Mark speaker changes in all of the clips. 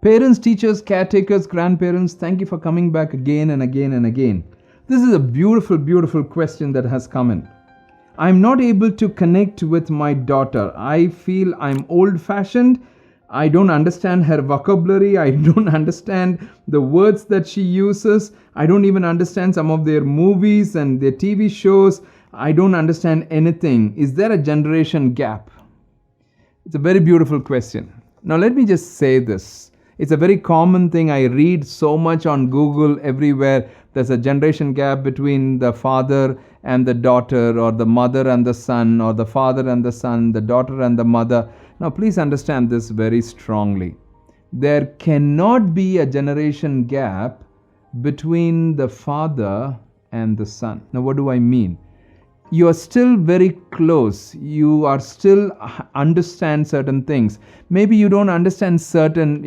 Speaker 1: Parents, teachers, caretakers, grandparents, thank you for coming back again and again and again. This is a beautiful, beautiful question that has come in. I'm not able to connect with my daughter. I feel I'm old-fashioned. I don't understand her vocabulary. I don't understand the words that she uses. I don't even understand some of their movies and their TV shows. I don't understand anything. Is there a generation gap? It's a very beautiful question. Now let me just say this. It's a very common thing. I read so much on Google everywhere. There's a generation gap between the father and the daughter, or the mother and the son, or the father and the son, the daughter and the mother. Now please understand this very strongly. There cannot be a generation gap between the father and the son. Now what do I mean? You are still very close. You are still understand certain things. Maybe you don't understand certain,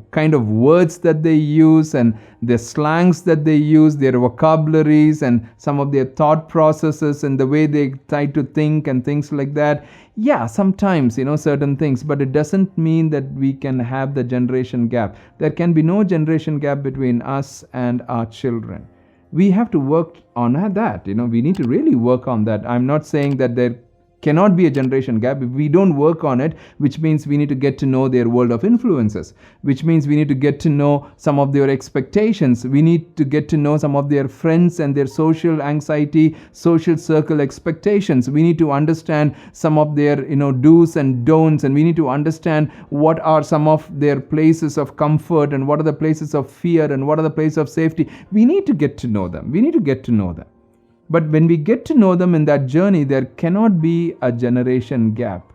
Speaker 1: kind of words that they use, and the slangs that they use, their vocabularies, and some of their thought processes, and the way they try to think and things like that. Yeah, sometimes, certain things, but it doesn't mean that we can have the generation gap. There can be no generation gap between us and our children. We have to work on that. We need to really work on that. I'm not saying that there cannot be a generation gap. If we don't work on it, which means we need to get to know their world of influences, which means we need to get to know some of their expectations. We need to get to know some of their friends and their social anxiety, social circle expectations. We need to understand some of their, do's and don'ts, and we need to understand what are some of their places of comfort, and what are the places of fear, and what are the places of safety. We need to get to know them. But when we get to know them in that journey, there cannot be a generation gap,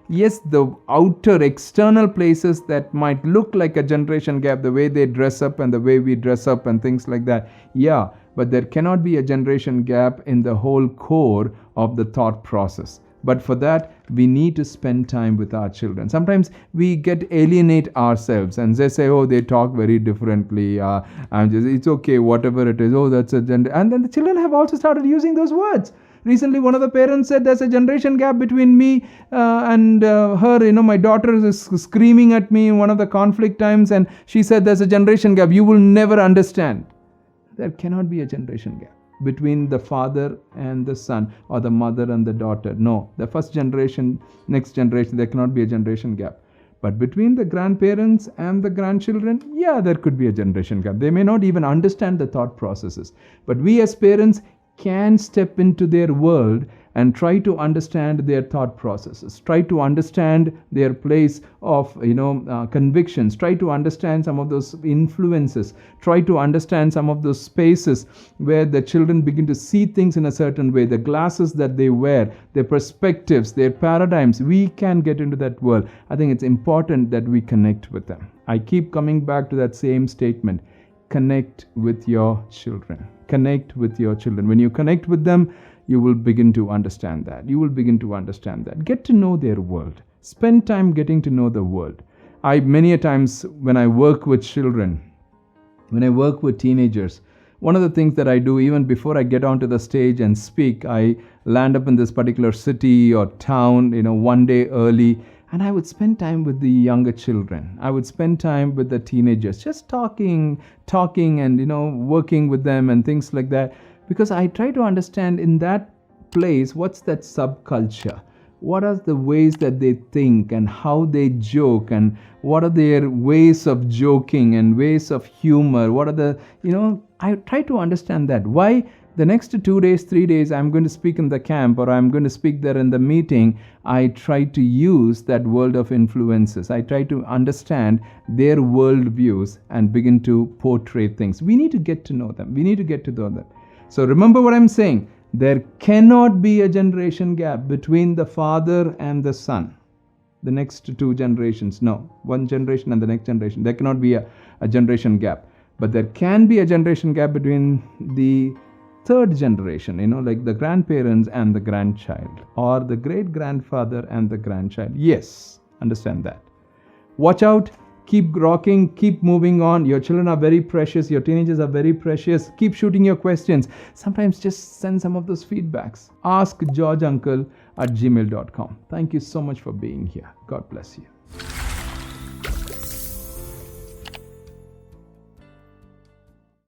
Speaker 1: Yes, the outer external places that might look like a generation gap, the way they dress up and the way we dress up and things like that. Yeah, but there cannot be a generation gap in the whole core of the thought process. But for that, we need to spend time with our children. Sometimes we alienate ourselves and they say, oh, they talk very differently. It's okay, whatever it is. Oh, that's a gender. And then the children have also started using those words. Recently, one of the parents said there's a generation gap between me and her. My daughter is screaming at me in one of the conflict times, and she said there's a generation gap. You will never understand. There cannot be a generation gap between the father and the son, or the mother and the daughter. No, the first generation, next generation, there cannot be a generation gap. But between the grandparents and the grandchildren, yeah, there could be a generation gap. They may not even understand the thought processes. But we as parents can step into their world and try to understand their thought processes, try to understand their place of convictions, try to understand some of those influences, try to understand some of those spaces where the children begin to see things in a certain way, the glasses that they wear, their perspectives, their paradigms. We can get into that world. I think it's important that we connect with them. I keep coming back to that same statement. Connect with your children. Connect with your children. When you connect with them, you will begin to understand that. Get to know their world. Spend time getting to know the world. Many a times when I work with children, when I work with teenagers, one of the things that I do, even before I get onto the stage and speak, I land up in this particular city or town, one day early, and I would spend time with the younger children. I would spend time with the teenagers, just talking and, working with them and things like that. Because I try to understand in that place, what's that subculture? What are the ways that they think and how they joke, and what are their ways of joking and ways of humor? What are the, I try to understand that. Why the next 2 days, 3 days, I'm going to speak in the camp, or I'm going to speak there in the meeting, I try to use that world of influences. I try to understand their world views and begin to portray things. We need to get to know them. So remember what I'm saying. There cannot be a generation gap between the father and the son. The next 2 generations. No, one generation and the next generation. There cannot be a generation gap. But there can be a generation gap between the third generation, like the grandparents and the grandchild, or the great-grandfather and the grandchild. Yes, understand that. Watch out. Keep rocking, keep moving on. Your children are very precious. Your teenagers are very precious. Keep shooting your questions. Sometimes just send some of those feedbacks. AskGeorgeUncle@gmail.com. Thank you so much for being here. God bless you.